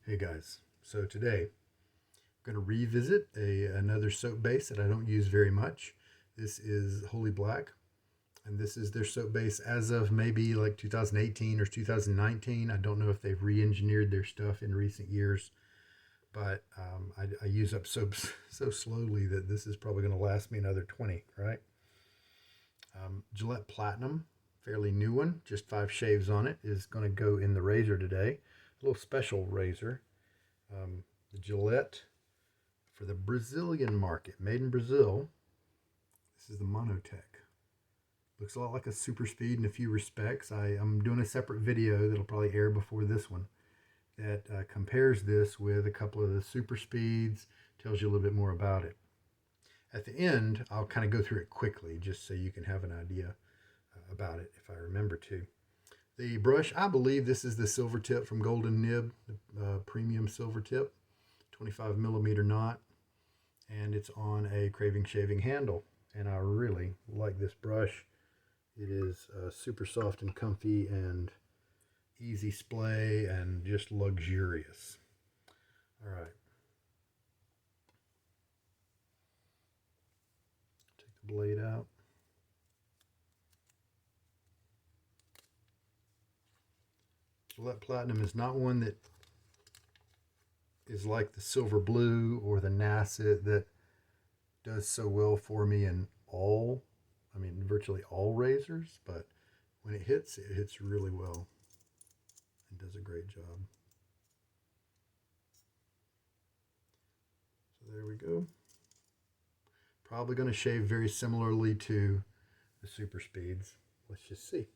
Hey guys, so today I'm going to revisit another soap base that I don't use very much. This is Holy Black, and this is their soap base as of maybe like 2018 or 2019. I don't know if they've re-engineered their stuff in recent years, but I use up soaps so slowly that this is probably going to last me another 20, right? Gillette Platinum, fairly new one, just 5 shaves on it, is going to go in the razor today. A little special razor. The Gillette for the Brazilian market, made in Brazil. This is the Monotech. Looks a lot like a Super Speed in a few respects. I'm doing a separate video that'll probably air before this one that compares this with a couple of the Super Speeds, tells you a little bit more about it. At the end, I'll kind of go through it quickly just so you can have an idea about it if I remember to. The brush, I believe this is the Silvertip from Golden Nib, the premium Silvertip, 25 millimeter knot, and it's on a Craving shaving handle. And I really like this brush. It is super soft and comfy and easy splay and just luxurious. All right. Take the blade out. Gillette Platinum is not one that is like the Silver Blue or the Nasset that does so well for me in virtually all razors, but when it hits really well and does a great job. So there we go. Probably going to shave very similarly to the Super Speeds. Let's just see.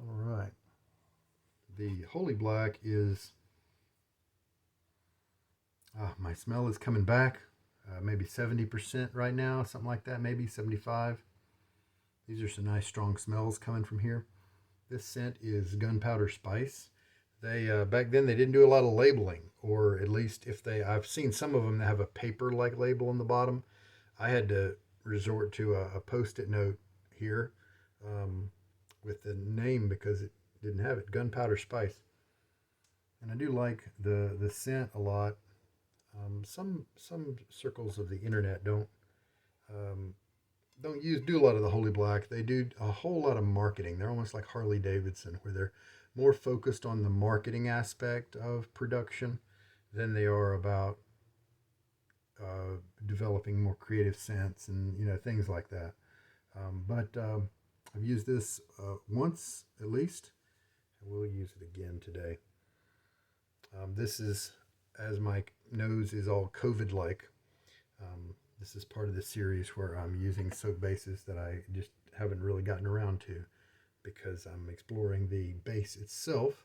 All right. The Holy Black is, my smell is coming back. Maybe 70% right now, something like that, maybe 75. These are some nice strong smells coming from here. This scent is Gunpowder Spice. They back then they didn't do a lot of labeling, or at least I've seen some of them that have a paper-like label on the bottom. I had to resort to a post-it note here with the name because it didn't have it, Gunpowder Spice. And I do like the scent a lot. Some circles of the internet don't do a lot of the Holy Black. They do a whole lot of marketing. They're almost like Harley Davidson, where they're more focused on the marketing aspect of production than they are about developing more creative scents and things like that. But I've used this once at least, and we'll use it again today. This is, as my nose is all COVID-like, this is part of the series where I'm using soap bases that I just haven't really gotten around to because I'm exploring the base itself.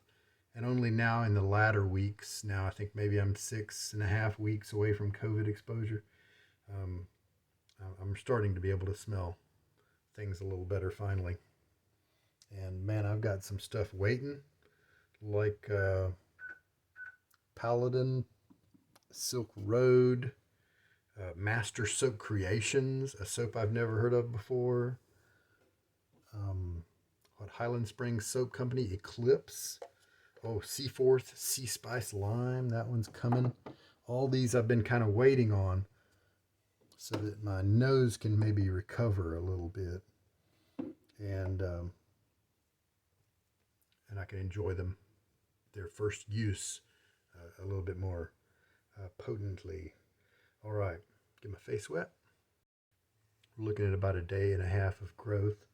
And only now in the latter weeks, now I think maybe I'm 6.5 weeks away from COVID exposure, I'm starting to be able to smell things a little better finally. And man, I've got some stuff waiting, like Paladin, Silk Road, Master Soap Creations, a soap I've never heard of before. Highland Springs Soap Company, Eclipse. Oh, Seaforth Sea Spice Lime, that one's coming. All these I've been kind of waiting on so that my nose can maybe recover a little bit, and I can enjoy them, their first use, a little bit more potently. All right, get my face wet. We're looking at about a day and a half of growth,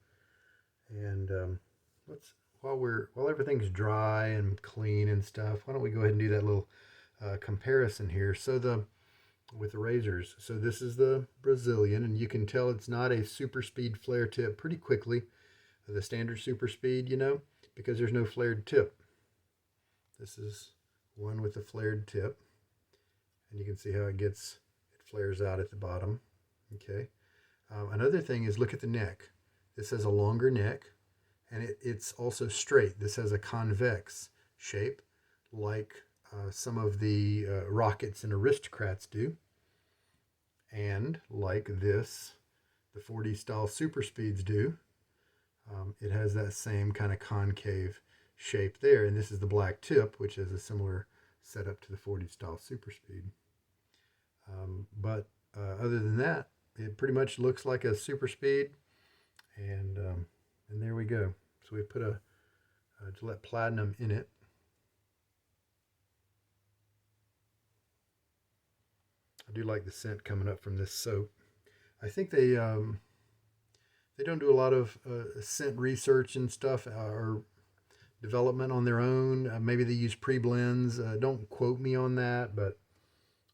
and while everything's dry and clean and stuff, why don't we go ahead and do that little comparison here? So with the razors, so this is the Brazilian, and you can tell it's not a Super Speed flare tip pretty quickly, the standard Super Speed, because there's no flared tip. This is one with a flared tip, and you can see how it flares out at the bottom. Okay. Another thing is, look at the neck. This has a longer neck, and it's also straight. This has a convex shape, like some of the Rockets and Aristocrats do, and like this, the 40 style Super Speeds do. It has that same kind of concave shape there. And this is the black tip, which is a similar setup to the 40 style Super Speed. But other than that, it pretty much looks like a Super Speed. And there we go. So we put a Gillette Platinum in it. I do like the scent coming up from this soap. I think they don't do a lot of scent research and stuff or development on their own. Maybe they use pre-blends. Don't quote me on that, but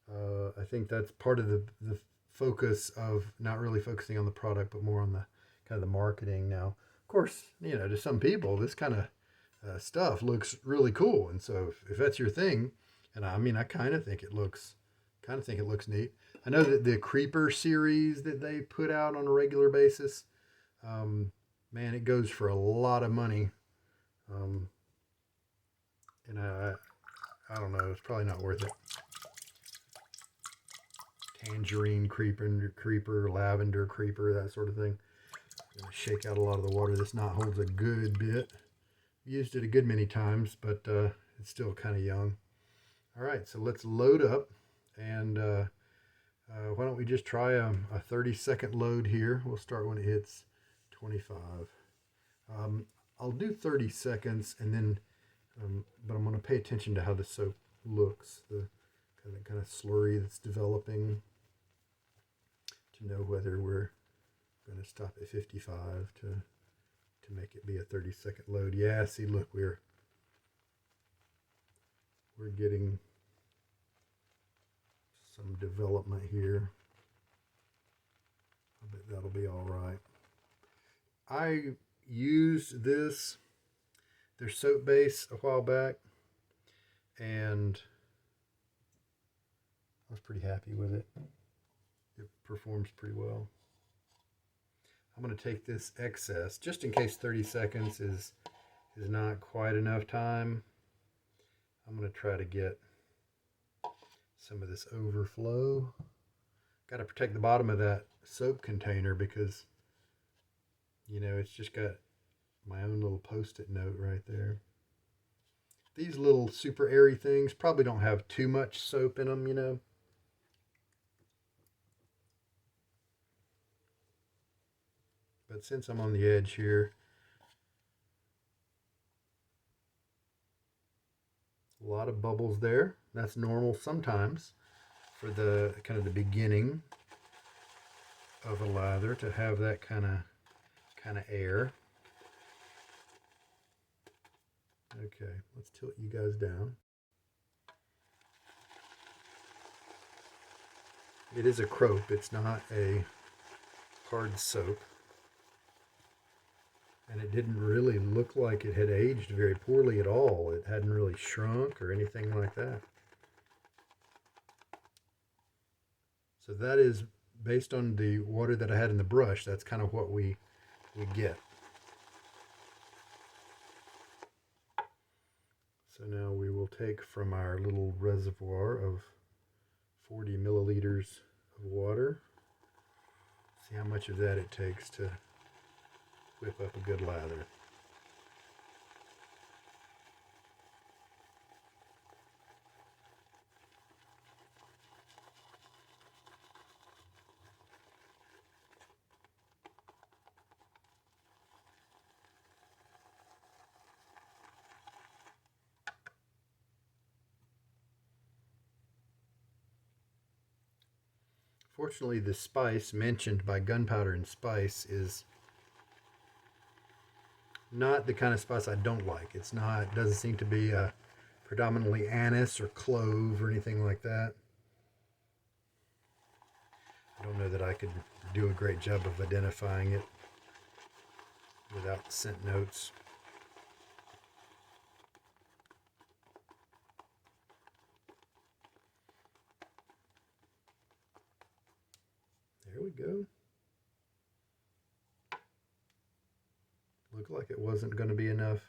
I think that's part of the focus of not really focusing on the product, but more on the kind of the marketing. Now, of course, to some people, this kind of stuff looks really cool, and so if that's your thing, and I kind of think it looks neat. I know that the Creeper series that they put out on a regular basis, man, it goes for a lot of money. And I don't know, it's probably not worth it. Tangerine creeper, lavender creeper, that sort of thing. I'm going to shake out a lot of the water. This knot holds a good bit. Used it a good many times, but it's still kind of young. All right, so let's load up. And why don't we just try a 30-second load here. We'll start when it hits 25. I'll do 30 seconds, and then, but I'm going to pay attention to how the soap looks, the kind of slurry that's developing, to know whether we're going to stop at 55 to make it be a 30-second load. Yeah, see, look, we're getting some development here. I bet that'll be all right. I used their soap base a while back, and I was pretty happy with it. It performs pretty well. I'm going to take this excess, just in case 30 seconds is not quite enough time. I'm going to try to get some of this overflow. Got to protect the bottom of that soap container because, it's just got my own little post-it note right there. These little super airy things probably don't have too much soap in them, But since I'm on the edge here, a lot of bubbles there. That's normal sometimes for the kind of the beginning of a lather, to have that kind of air. Okay, let's tilt you guys down. It is a crope, it's not a hard soap. And it didn't really look like it had aged very poorly at all. It hadn't really shrunk or anything like that. So that is based on the water that I had in the brush. That's kind of what we get. So now we will take from our little reservoir of 40 milliliters of water. See how much of that it takes to whip up a good lather. Fortunately, the spice mentioned by Gunpowder and Spice is not the kind of spice I don't like. It doesn't seem to be predominantly anise or clove or anything like that. I don't know that I could do a great job of identifying it without scent notes. There we go. Looked like it wasn't going to be enough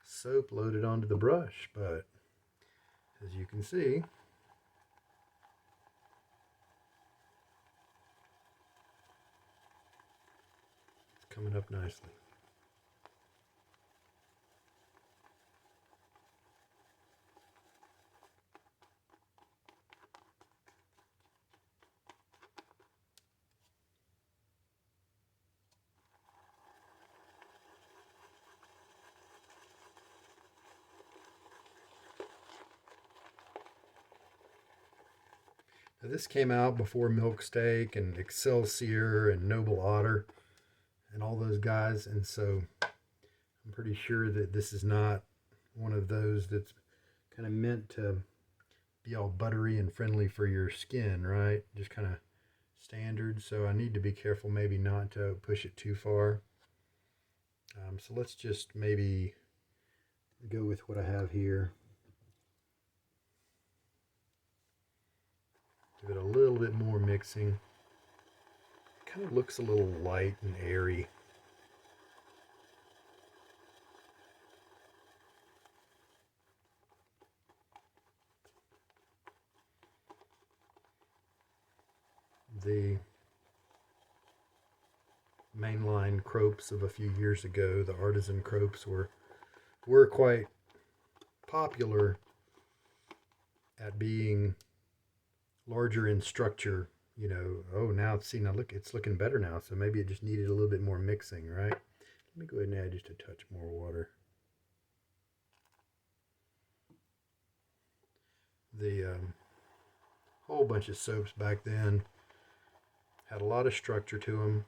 soap loaded onto the brush, but as you can see, it's coming up nicely. Now, this came out before Milk Steak and Excelsior and Noble Otter and all those guys, and so I'm pretty sure that this is not one of those that's kind of meant to be all buttery and friendly for your skin, right? Just kind of standard. So I need to be careful maybe not to push it too far. So let's just maybe go with what I have here. Give it a little bit more mixing. It kind of looks a little light and airy. The mainline cropes of a few years ago, the artisan cropes, were quite popular at being larger in structure. You know, oh, now see, now look, it's looking better now, so maybe it just needed a little bit more mixing, right? Let me go ahead and add just a touch more water. The whole bunch of soaps back then had a lot of structure to them.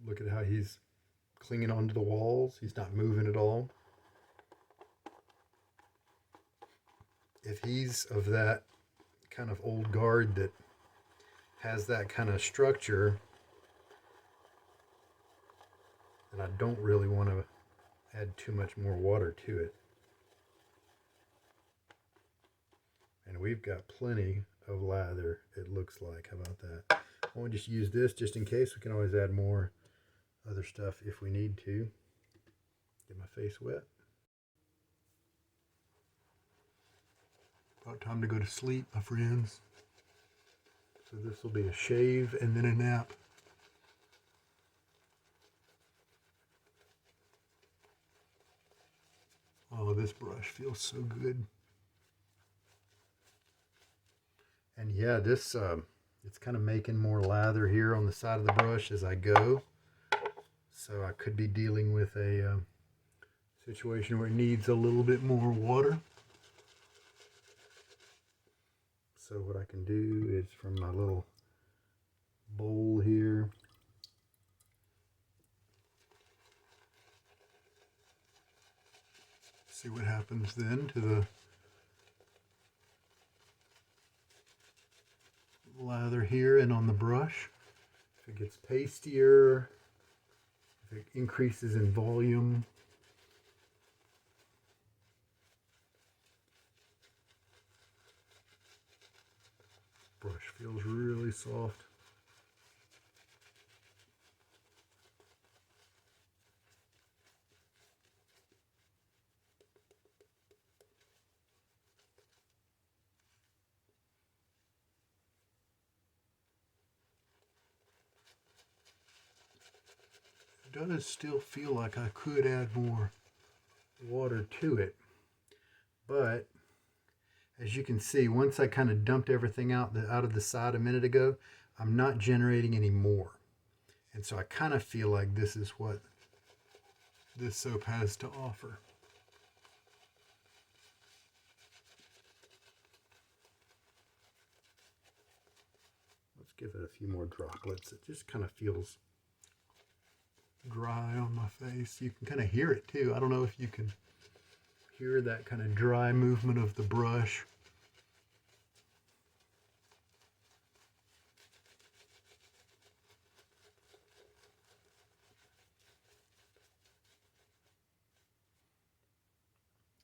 Look at how he's clinging onto the walls. He's not moving at all. If he's of that kind of old guard that has that kind of structure, then I don't really want to add too much more water to it. And we've got plenty of lather, it looks like. How about that? I want to just use this just in case. We can always add more other stuff if we need to. Get my face wet. About time to go to sleep, my friends. So this will be a shave and then a nap. Oh, this brush feels so good. And yeah, this it's kind of making more lather here on the side of the brush as I go. So I could be dealing with a situation where it needs a little bit more water. So what I can do is from my little bowl here, see what happens then to the lather here and on the brush. If it gets pastier, if it increases in volume. Brush feels really soft. It does still feel like I could add more water to it, but as you can see, once I kind of dumped everything out of the side a minute ago, I'm not generating any more. And so I kind of feel like this is what this soap has to offer. Let's give it a few more droplets. It just kind of feels dry on my face. You can kind of hear it too. I don't know if you can hear that kind of dry movement of the brush.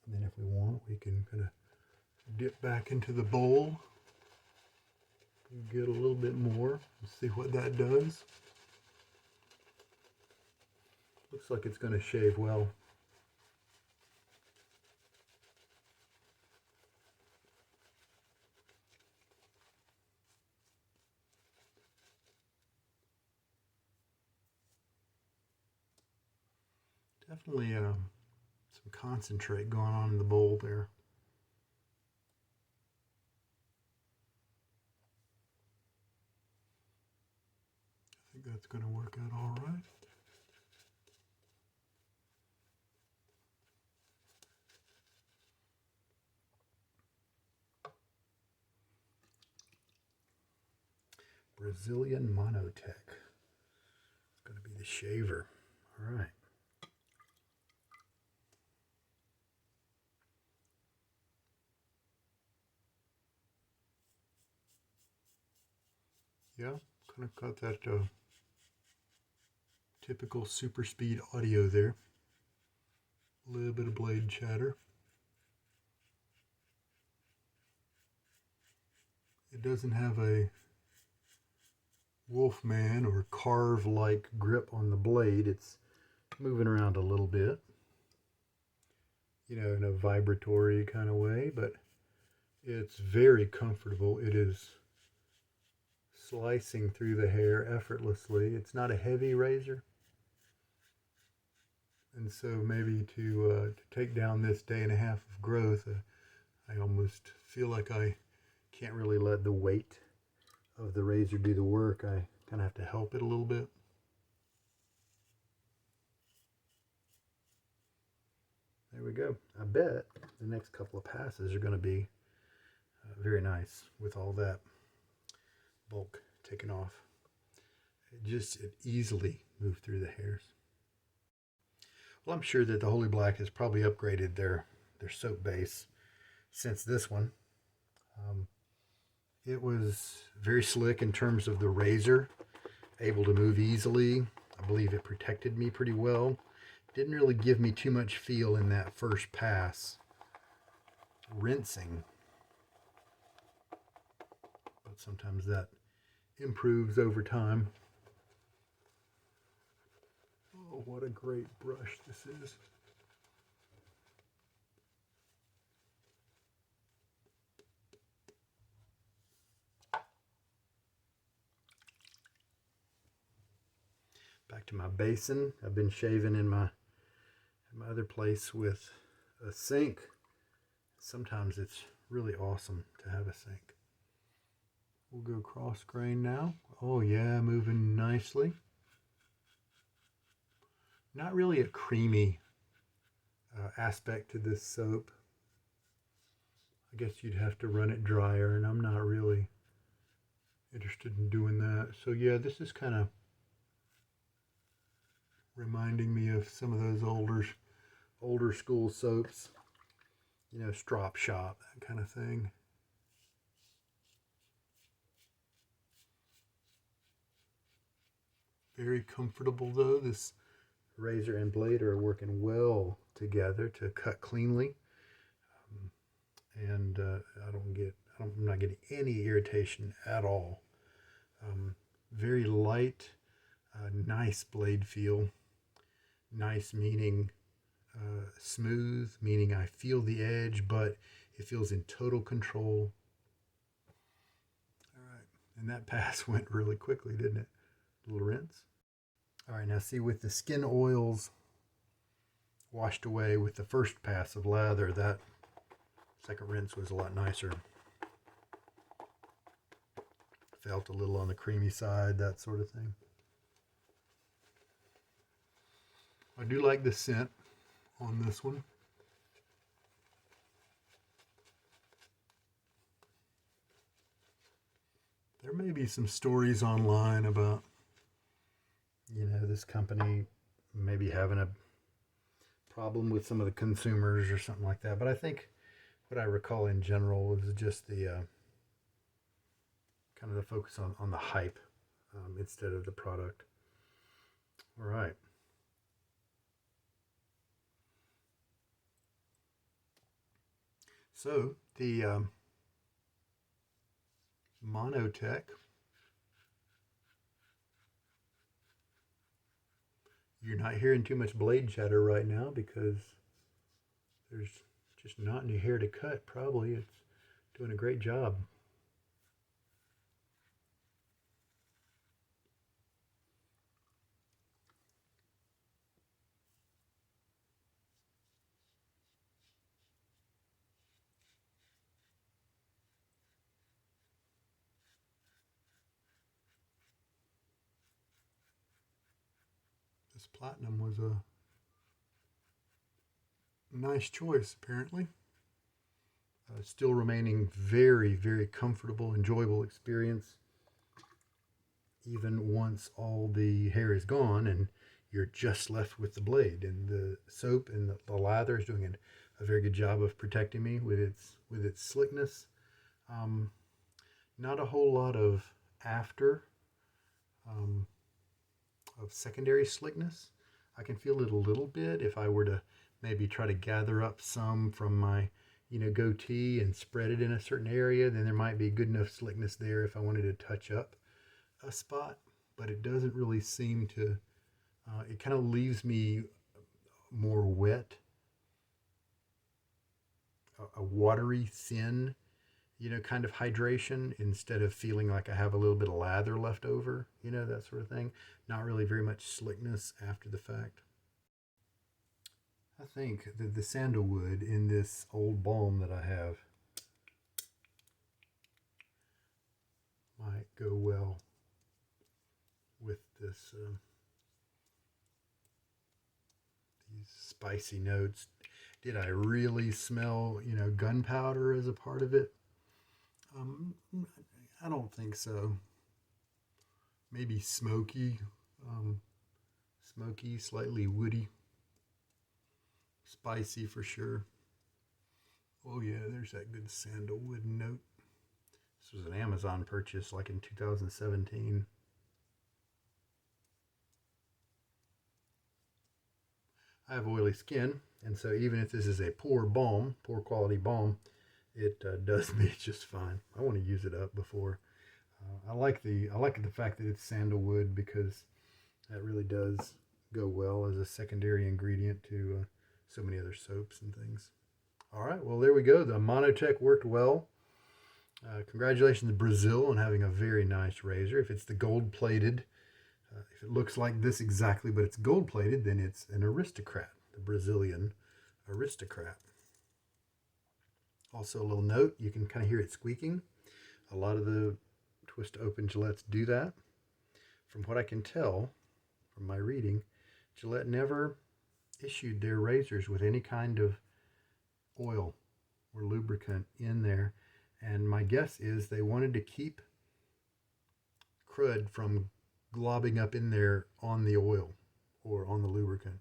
And then if we want, we can kind of dip back into the bowl and get a little bit more and see what that does. Looks like it's going to shave well. Definitely some concentrate going on in the bowl there. that's going to work out all right. Brazilian Monotech. It's going to be the shaver. All right. Yeah, kind of got that typical super speed audio there. A little bit of blade chatter. It doesn't have a Wolfman or carve-like grip on the blade. It's moving around a little bit, you know, in a vibratory kind of way, but it's very comfortable. It is slicing through the hair effortlessly. It's not a heavy razor. And so maybe to take down this day and a half of growth, I almost feel like I can't really let the weight of the razor do the work. I kind of have to help it a little bit. There we go. I bet the next couple of passes are going to be very nice with all that bulk taken off. It easily moved through the hairs. Well, I'm sure that the Holy Black has probably upgraded their soap base since this one. It was very slick in terms of the razor, able to move easily. I believe it protected me pretty well. Didn't really give me too much feel in that first pass rinsing, but sometimes that improves over time. Oh, what a great brush this is. Back to my basin. I've been shaving in my other place with a sink. Sometimes it's really awesome to have a sink. We'll go cross grain now. Oh yeah, moving nicely. Not really a creamy aspect to this soap. I guess you'd have to run it drier, and I'm not really interested in doing that. So yeah, this is kind of reminding me of some of those older school soaps, you know, Strop Shop, that kind of thing. Very comfortable though. This razor and blade are working well together to cut cleanly, and I'm not getting any irritation at all. Very light, nice blade feel. Nice meaning smooth, meaning I feel the edge, but it feels in total control. All right, and that pass went really quickly, didn't it? A little rinse. All right, now see, with the skin oils washed away with the first pass of lather, that second rinse was a lot nicer. Felt a little on the creamy side, that sort of thing. I do like the scent on this one. There may be some stories online about, you know, this company maybe having a problem with some of the consumers or something like that. But I think what I recall in general was just the kind of the focus on the hype instead of the product. All right. So the Monotech, you're not hearing too much blade chatter right now because there's just not any hair to cut. Probably it's doing a great job. Platinum was a nice choice, apparently. Still remaining very, very comfortable, enjoyable experience. Even once all the hair is gone and you're just left with the blade. And the soap and the lather is doing a very good job of protecting me with its slickness. Not a whole lot of after of secondary slickness. I can feel it a little bit if I were to maybe try to gather up some from my goatee and spread it in a certain area, then there might be good enough slickness there if I wanted to touch up a spot. But it doesn't really seem to, it kind of leaves me more wet, a watery, thin, kind of hydration, instead of feeling like I have a little bit of lather left over, that sort of thing. Not really very much slickness after the fact. I think that the sandalwood in this old balm that I have might go well with this, these spicy notes. Did I really smell, gunpowder as a part of it? I don't think so. Maybe smoky, slightly woody, spicy for sure. Oh yeah, there's that good sandalwood note. This was an Amazon purchase like in 2017. I have oily skin, and so even if this is a poor quality balm, it does me just fine. I want to use it up before. I like the fact that it's sandalwood, because that really does go well as a secondary ingredient to so many other soaps and things. All right, well, there we go. The Monotech worked well. Congratulations to Brazil on having a very nice razor. If it's the gold-plated, if it looks like this exactly, but it's gold-plated, then it's an aristocrat, the Brazilian aristocrat. Also, a little note, you can kind of hear it squeaking. A lot of the twist open Gillettes do that. From what I can tell from my reading, Gillette never issued their razors with any kind of oil or lubricant in there. And my guess is they wanted to keep crud from globbing up in there on the oil or on the lubricant.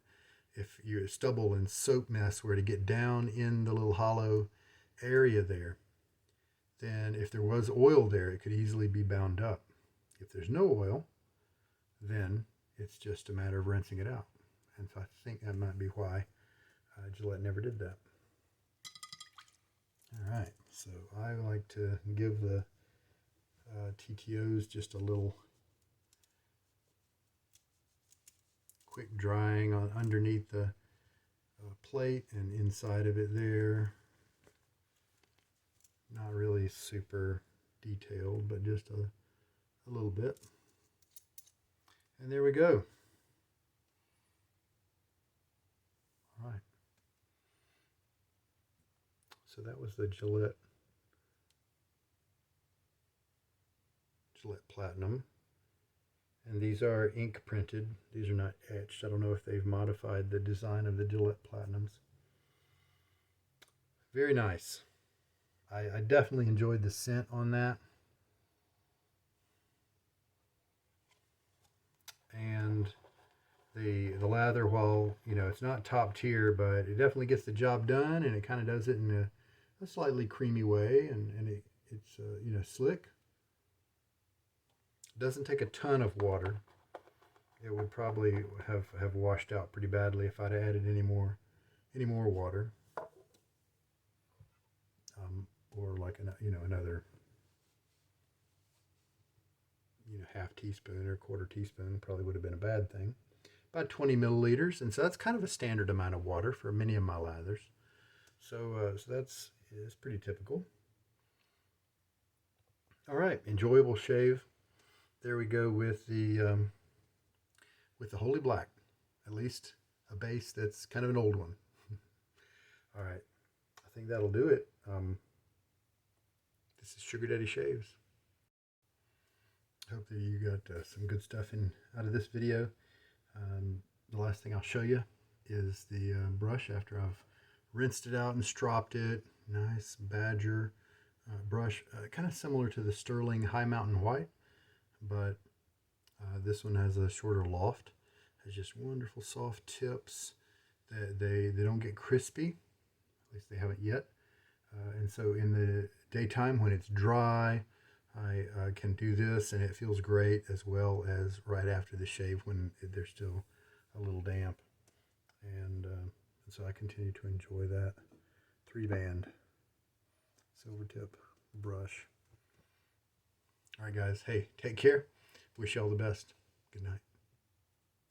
If your stubble and soap mess were to get down in the little hollow area there, then if there was oil there, it could easily be bound up. If there's no oil, then it's just a matter of rinsing it out. And so I think that might be why Gillette never did that. All right, so I like to give the TTOs just a little quick drying on underneath the plate and inside of it there. Not really super detailed, but just a little bit. And there we go. All right. So that was the Gillette Platinum. And these are ink printed. These are not etched. I don't know if they've modified the design of the Gillette Platinums. Very nice. I definitely enjoyed the scent on that. And the lather, while it's not top tier, but it definitely gets the job done, and it kind of does it in a slightly creamy way, and it's slick. It doesn't take a ton of water. It would probably have washed out pretty badly if I'd added any more water. Or like another half teaspoon or quarter teaspoon probably would have been a bad thing. About 20 milliliters, and so that's kind of a standard amount of water for many of my lathers. So that's pretty typical. All right, enjoyable shave. There we go with the Holy Black, at least a base that's kind of an old one. All right, I think that'll do it. This is Sugar Daddy Shaves. Hope that you got some good stuff out of this video. the last thing I'll show you is the brush after I've rinsed it out and stropped it. Nice Badger brush, kind of similar to the Sterling High Mountain White, but this one has a shorter loft. Has just wonderful soft tips. They don't get crispy, at least they haven't yet. And so in the daytime when it's dry, I can do this and it feels great, as well as right after the shave when they're still a little damp. And so I continue to enjoy that 3-band Silvertip brush. All right, guys. Hey, take care. Wish you all the best. Good night.